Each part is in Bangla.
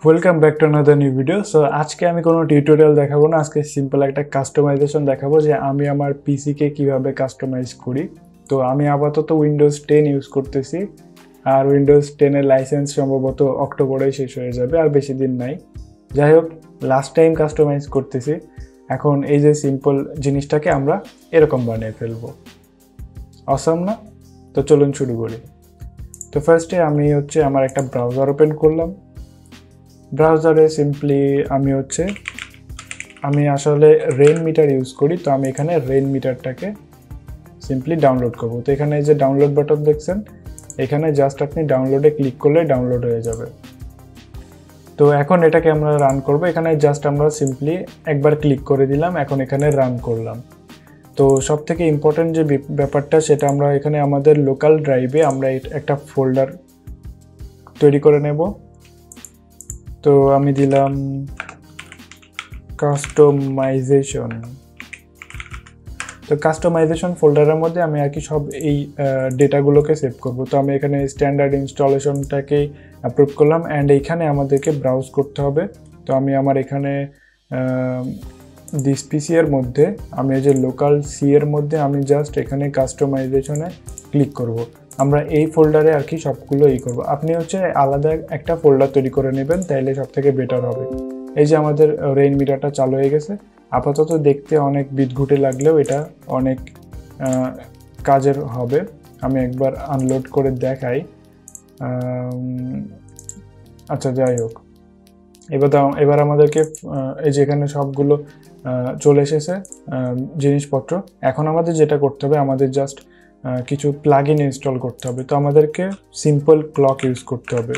Welcome back to another new video. So আজকে আমি কোনো টিউটোরিয়াল দেখাবো না, আজকে সিম্পল একটা কাস্টমাইজেশন দেখাবো যে আমি আমার পিসিকে কিভাবে কাস্টমাইজ করি। তো আমি আপাতত উইন্ডোজ 10 ইউজ করতেছি, আর উইন্ডোজ 10-এর লাইসেন্স সম্ভবত অক্টোবরেই শেষ হয়ে যাবে, আর বেশি দিন নাই। যাই হোক, লাস্ট টাইম কাস্টমাইজ করতেছি। এখন এই যে সিম্পল জিনিসটাকে আমরা এরকম বানিয়ে ফেলবো। অসাম না? তো চলুন শুরু করি। তো ফার্স্টে আমি আমার একটা ব্রাউজার ওপেন করলাম। ব্রাউজারে সিম্পলি আমি আসলে রেন মিটার ইউজ করি, তো আমি এখানে রেন মিটারটাকে সিম্পলি ডাউনলোড করব। তো এখানে এই যে ডাউনলোড বাটন দেখছেন, এখানে জাস্ট আপনি ডাউনলোডে ক্লিক করলে ডাউনলোড হয়ে যাবে। তো এখন এটাকে আমরা রান করব। এখানে জাস্ট আমরা সিম্পলি একবার ক্লিক করে দিলাম, এখন এখানে রান করলাম। তো সব থেকে ইম্পর্টেন্ট যে ব্যাপারটা, সেটা আমরা এখানে আমাদের লোকাল ড্রাইভে আমরা একটা ফোল্ডার তৈরি করে নেব। তো আমি দিলাম কাস্টমাইজেশন। তো কাস্টমাইজেশন ফোল্ডারের মধ্যে আমি আর কি সব এই ডেটাগুলোকে সেভ করব। তো আমি এখানে স্ট্যান্ডার্ড ইনস্টলেশনটাকে অ্যাপ্রুভ করলাম, অ্যান্ড এইখানে আমাদেরকে ব্রাউজ করতে হবে। তো আমি আমার এখানে দিস পিসি এর মধ্যে আমি এই যে লোকাল সি এর মধ্যে আমি জাস্ট এখানে কাস্টমাইজেশনে ক্লিক করব। আমরা এই ফোল্ডারে আর কি সবগুলো করব। আপনি আলাদা একটা ফোল্ডার তৈরি করে নেবেন, তাইলে সব থেকে বেটার হবে। এই যে আমাদের রেইন মিটারটা চালু হয়ে গেছে। আপাতত দেখতে অনেক বিদঘুটে লাগলেও এটা অনেক কাজের হবে। আমি একবার আনলোড করে দেখাই। আচ্ছা, যাই হোক, এবার আমাদেরকে এই যে এখানে সবগুলো চলে এসেছে জিনিসপত্র। এখন আমাদের যেটা করতে হবে, আমাদের জাস্ট কিছু প্লাগইন ইনস্টল করতে হবে। তো আমাদেরকে সিম্পল ক্লক ইউজ করতে হবে।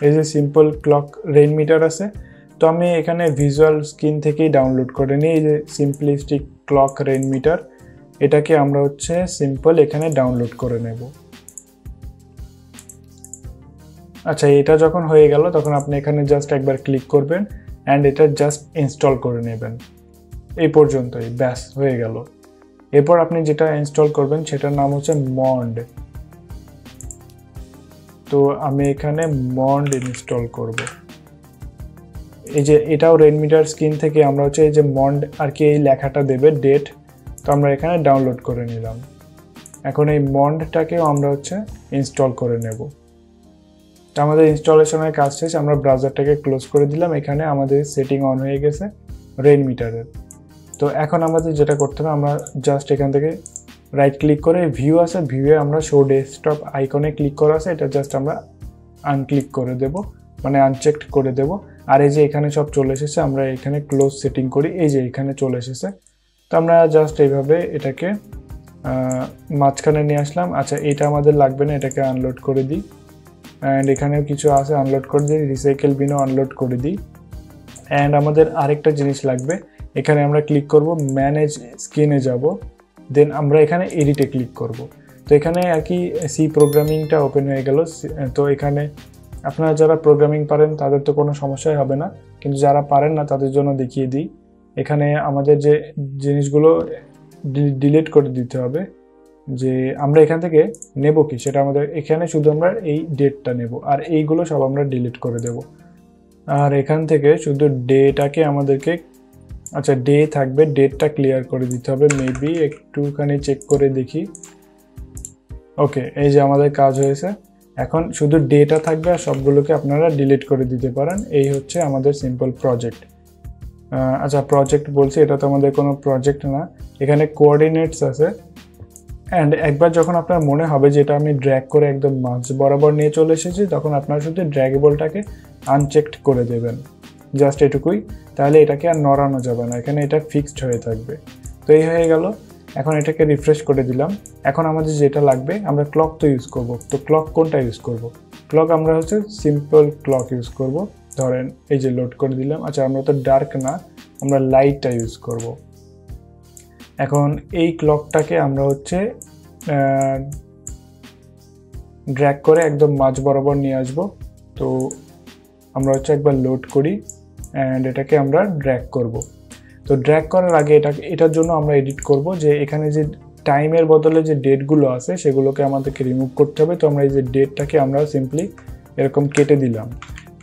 এই যে সিম্পল ক্লক রেইন মিটার আছে, তো আমি এখানে ভিজুয়াল স্ক্রিন থেকেই ডাউনলোড করে নিই। এই যে সিম্পলিস্টিক ক্লক রেইন মিটার, এটাকে আমরা সিম্পল এখানে ডাউনলোড করে নেব। আচ্ছা, এটা যখন হয়ে গেল তখন আপনি এখানে জাস্ট একবার ক্লিক করবেন, অ্যান্ড এটা জাস্ট ইনস্টল করে নেবেন। এই পর্যন্তই, ব্যাস হয়ে গেল। এরপর আপনি যেটা ইনস্টল করবেন সেটার নাম মন্ড। তো আমি এখানে মন্ড ইনস্টল করব। এই যে এটাও রেইন মিটার স্ক্রিন থেকে আমরা এই যে মন্ড আর কি এই লেখাটা দেবে ডেট, তো আমরা এখানে ডাউনলোড করে নিলাম। এখন এই মন্ডটাকেও আমরা ইনস্টল করে নেব। তো আমাদের ইনস্টলেশনের কাজ শেষ, আমরা ব্রাউজারটাকে ক্লোজ করে দিলাম। এখানে আমাদের সেটিং অন হয়ে গেছে রেইন মিটারের। তো এখন আমাদের যেটা করতে হবে, আমরা জাস্ট এখান থেকে রাইট ক্লিক করে ভিউ আছে, ভিউয়ে আমরা শো ডেস্কটপ আইকনে ক্লিক করা আছে, এটা জাস্ট আমরা আনক্লিক করে দেব, মানে আনচেকড করে দেব। আর এই যে এখানে সব চলে এসেছে, আমরা এখানে ক্লোজ সেটিং করি। এই যে এখানে চলে এসেছে, তো আমরা জাস্ট এইভাবে এটাকে মাঝখানে নিয়ে আসলাম। আচ্ছা, এটা আমাদের লাগবে না, এটাকে আনলোড করে দিই। অ্যান্ড এখানেও কিছু আছে, আনলোড করে দিই। রিসাইকেল বিনও আনলোড করে দিই। অ্যান্ড আমাদের আরেকটা জিনিস লাগবে, এখানে আমরা ক্লিক করব, ম্যানেজ স্ক্রিনে যাব, দেন আমরা এখানে এডিটে ক্লিক করব। তো এখানে আর কি সি প্রোগ্রামিংটা ওপেন হয়ে গেল। তো এখানে আপনারা যারা প্রোগ্রামিং পারেন তাদের তো কোনো সমস্যাই হবে না, কিন্তু যারা পারেন না তাদের জন্য দেখিয়ে দিই। এখানে আমাদের যে জিনিসগুলো ডিলিট করে দিতে হবে, যে আমরা এখান থেকে নেব কি সেটা আমাদের এখানে শুধু আমরা এই ডেটটা নেব, আর এইগুলো সব আমরা ডিলিট করে দেব। আর এখান থেকে শুধু ডেটাকে আমাদেরকে, আচ্ছা ডে থাকবে, ডেটটা ক্লিয়ার করে দিতে হবে। মেবি একটুখানি চেক করে দেখি। ওকে, এই যে আমাদের কাজ হয়েছে। এখন শুধু ডেটা থাকবে, আর সবগুলোকে আপনারা ডিলিট করে দিতে পারেন। এই আমাদের সিম্পল প্রজেক্ট। আচ্ছা, প্রজেক্ট বলছি, এটা তো আমাদের কোনো প্রজেক্ট না। এখানে কোঅর্ডিনেটস আছে, অ্যান্ড একবার যখন আপনার মনে হবে যে এটা আমি ড্র্যাগ করে একদম মাঝ বরাবর নিয়ে চলে এসেছি, তখন আপনারা শুধু ড্র্যাগেবলটাকে আনচেকড করে দেবেন, জাস্ট এটুকুই। তাহলে এটাকে আর নড়ানো যাবে না, এখানে এটা ফিক্সড হয়ে থাকবে। তো এই হয়ে গেল। এখন এটাকে রিফ্রেশ করে দিলাম। এখন আমাদের যেটা লাগবে, আমরা ক্লক তো ইউজ করব। তো ক্লক কোনটা ইউজ করব? ক্লক আমরা সিম্পল ক্লক ইউজ করব। ধরেন এই যে লোড করে দিলাম। আচ্ছা, আমরা তো ডার্ক না, আমরা লাইটটা ইউজ করব। এখন এই ক্লকটাকে আমরা ড্র্যাগ করে একদম মাঝ বরাবর নিয়ে আসব। তো আমরা একবার লোড করি, অ্যান্ড এটাকে আমরা ড্র্যাগ করব। তো ড্র্যাগ করার আগে এটার জন্য আমরা এডিট করব, যে এখানে যে টাইমের বদলে যে ডেটগুলো আছে সেগুলোকে আমাদেরকে রিমুভ করতে হবে। তো আমরা এই যে ডেটটাকে আমরা সিম্পলি এরকম কেটে দিলাম,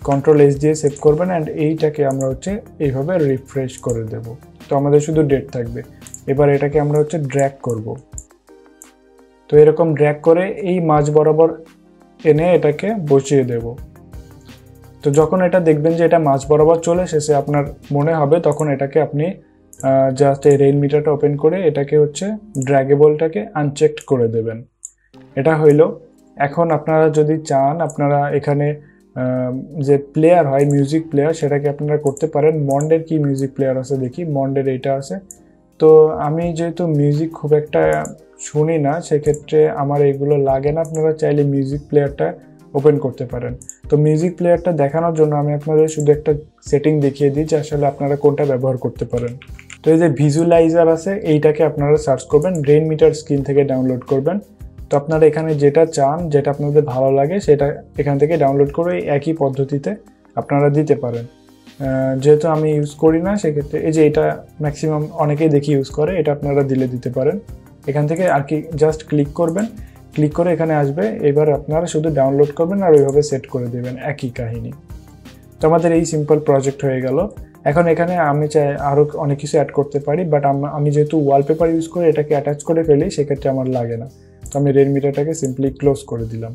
Ctrl+S দিয়ে সেভ করবেন অ্যান্ড এইটাকে আমরা হচ্ছে এইভাবে রিফ্রেশ করে দেব। তো আমাদের শুধু ডেট থাকবে। এবার এটাকে আমরা হচ্ছে ড্র্যাগ করব। তো এরকম ড্র্যাগ করে এই মাঝ বরাবর এনে এটাকে বসিয়ে দেব। তো যখন এটা দেখবেন যে এটা মাঝ বরাবর চলে এসেছে আপনার মনে হবে, তখন এটাকে আপনি জাস্ট এই রেইন মিটারটা ওপেন করে এটাকে হচ্ছে ড্র্যাগেবলটাকে আনচেকড করে দেবেন। এটা হইল। এখন আপনারা যদি চান আপনারা এখানে যে প্লেয়ার হয় মিউজিক প্লেয়ার সেটাকে আপনারা করতে পারেন। মন্ডের কি মিউজিক প্লেয়ার আছে দেখি, মন্ডের এইটা আছে। তো আমি যেহেতু মিউজিক খুব একটা শুনি না, সেক্ষেত্রে আমার এইগুলো লাগে না। আপনারা চাইলে মিউজিক প্লেয়ারটা ওপেন করতে পারেন। তো মিউজিক প্লেয়ারটা দেখানোর জন্য আমি আপনাদের শুধু একটা সেটিং দেখিয়ে দিই যে আসলে আপনারা কোনটা ব্যবহার করতে পারেন। তো এই যে ভিজুয়ালাইজার আছে এইটাকে আপনারা সার্চ করবেন, রেইন মিটার স্ক্রিন থেকে ডাউনলোড করবেন। তো আপনারা এখানে যেটা চান, যেটা আপনাদের ভালো লাগে সেটা এখান থেকে ডাউনলোড করে একই পদ্ধতিতে আপনারা দিতে পারেন। যেহেতু আমি ইউজ করি না সেক্ষেত্রে এই যে এটা ম্যাক্সিমাম অনেকেই দেখি ইউজ করে, এটা আপনারা দিতে পারেন। এখান থেকে আর কি জাস্ট ক্লিক করবেন, ক্লিক করে এখানে আসবে। এবার আপনারা শুধু ডাউনলোড করবেন আর ওইভাবে সেট করে দেবেন, একই কাহিনী। তো আমাদের এই সিম্পল প্রজেক্ট হয়ে গেল। এখন এখানে আমি চাই আরও অনেক কিছু অ্যাড করতে পারি, বাট আমি যেহেতু ওয়ালপেপার ইউজ করে এটাকে অ্যাটাচ করে ফেলি, সেক্ষেত্রে আমার লাগে না। তো আমি রেইন মিটারটাকে সিম্পলি ক্লোজ করে দিলাম।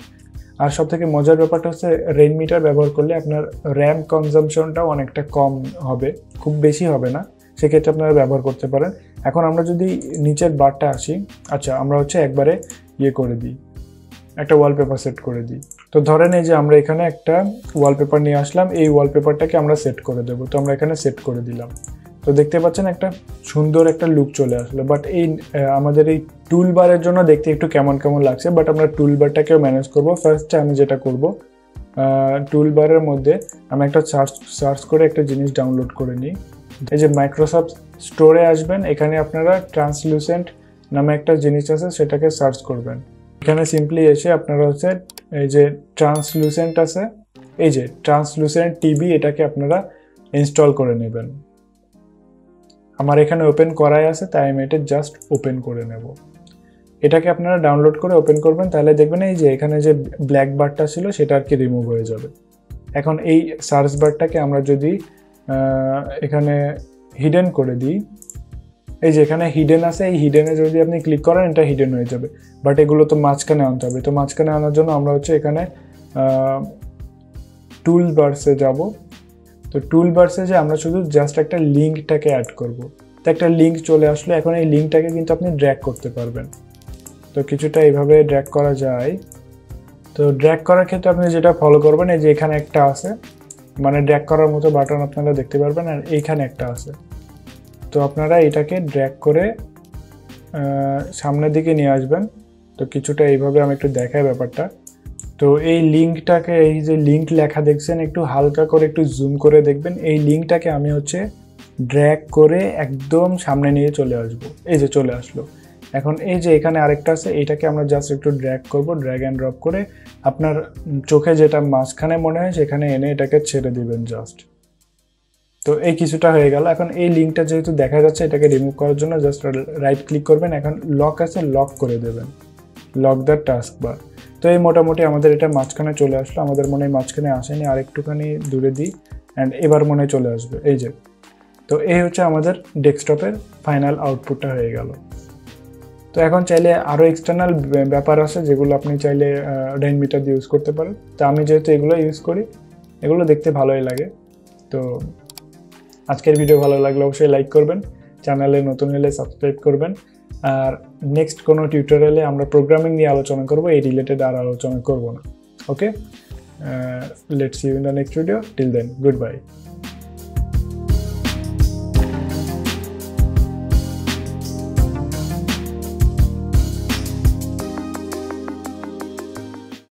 আর সব থেকে মজার ব্যাপারটা হচ্ছে রেইন মিটার ব্যবহার করলে আপনার র্যাম কনজামশনটাও অনেকটা কম হবে, খুব বেশি হবে না। সেক্ষেত্রে আপনারা ব্যবহার করতে পারেন। এখন আমরা যদি নিচের বারটা আসি, আচ্ছা আমরা হচ্ছে একবারে করে দিই, একটা ওয়ালপেপার সেট করে দিই। তো ধরেন এই যে আমরা এখানে একটা ওয়ালপেপার নিয়ে আসলাম, এই ওয়ালপেপারটাকে আমরা সেট করে দেবো। তো আমরা এখানে সেট করে দিলাম। তো দেখতে পাচ্ছেন একটা সুন্দর একটা লুক চলে আসলো। বাট এই আমাদের এই টুল বারের জন্য দেখতে একটু কেমন লাগছে, বাট আমরা টুল বারটাকেও ম্যানেজ করবো। ফার্স্টে আমি যেটা করব, টুল বারের মধ্যে আমি একটা সার্চ করে একটা জিনিস ডাউনলোড করে নিই। এই যে মাইক্রোসফট স্টোরে আসবেন, এখানে আপনারা ট্রান্সলুসেন্ট নামে একটা জিনিস আছে সেটাকে সার্চ করবেন। এখানে সিম্পলি এসে আপনারা হচ্ছে এই যে ট্রান্সলুসেন্ট আছে, এই যে ট্রান্সলুসেন্ট টিভি, এটাকে আপনারা ইনস্টল করে নেবেন। আমার এখানে ওপেন করাই আছে, তাই আমি এটা জাস্ট ওপেন করে নেব। এটাকে আপনারা ডাউনলোড করে ওপেন করবেন, তাহলে দেখবেন এই যে এখানে যে ব্ল্যাক বারটা ছিল সেটা আর কি রিমুভ হয়ে যাবে। এখন এই সার্চ বারটাকে আমরা যদি এখানে হিডেন করে দিই, এই যে এখানে হিডেন আছে, এই হিডেনে যদি আপনি ক্লিক করেন এটা হিডেন হয়ে যাবে। বাট এগুলো তো মাঝখানে আনতে হবে। তো মাঝখানে আনার জন্য আমরা হচ্ছে এখানে টুল বারসে যাব। তো টুল বারসে যে আমরা শুধু জাস্ট একটা লিঙ্কটাকে অ্যাড করব। তো একটা লিঙ্ক চলে আসলো। এখন এই লিঙ্কটাকে কিন্তু আপনি ড্র্যাগ করতে পারবেন। তো কিছুটা এইভাবে ড্র্যাগ করা যায়। তো ড্র্যাগ করার ক্ষেত্রে আপনি যেটা ফলো করবেন, এই যে এখানে একটা আছে, মানে ড্র্যাগ করার মতো বাটন আপনারা দেখতে পারবেন, আর এইখানে একটা আছে। তো আপনারা এটাকে ড্র্যাগ করে সামনের দিকে নিয়ে আসবেন। তো কিছুটা এইভাবে আমি একটু দেখাই ব্যাপারটা। তো এই লিঙ্কটাকে, এই যে লিঙ্ক লেখা দেখছেন, একটু হালকা করে একটু জুম করে দেখবেন। এই লিঙ্কটাকে আমি হচ্ছে ড্র্যাগ করে একদম সামনে নিয়ে চলে আসবো। এই যে চলে আসলো। এখন এই যে এখানে আরেকটা আছে, এইটাকে আমরা জাস্ট একটু ড্র্যাগ করব, ড্র্যাগ অ্যান্ড ড্রপ করে আপনার চোখে যেটা মাঝখানে মনে হয় সেখানে এনে এটাকে ছেড়ে দিবেন জাস্ট। তো এই কিছুটা হয়ে গেল। এখন এই লিঙ্কটা যেহেতু দেখা যাচ্ছে, এটাকে রিমুভ করার জন্য জাস্ট রাইট ক্লিক করবেন। এখন লক আছে, লক করে দেবেন, লক দ্য টাস্ক বার। তো এই মোটামুটি আমাদের এটা মাঝখানে চলে আসলো। আমাদের মনে হয় মাঝখানে আসেনি, আর একটুখানি দূরে দিই, অ্যান্ড এবার মনে হয় চলে আসবে। এই যে, তো এই হচ্ছে আমাদের ডেস্কটপের ফাইনাল আউটপুটটা হয়ে গেল। তো এখন চাইলে আরও এক্সটার্নাল ব্যাপার আছে যেগুলো আপনি চাইলে রেইন মিটার দিয়ে ইউজ করতে পারেন। তো আমি যেহেতু এগুলো ইউজ করি, এগুলো দেখতে ভালোই লাগে। তো আজকের ভিডিও ভালো লাগলে অবশ্যই লাইক করবেন, চ্যানেলে নতুন হলে সাবস্ক্রাইব করবেন। আর নেক্সট কোনো টিউটোরিয়ালে আমরা প্রোগ্রামিং নিয়ে আলোচনা করব, এই রিলেটেড আর আলোচনা করব না। Okay, let's see you in the next video. Till then, good by.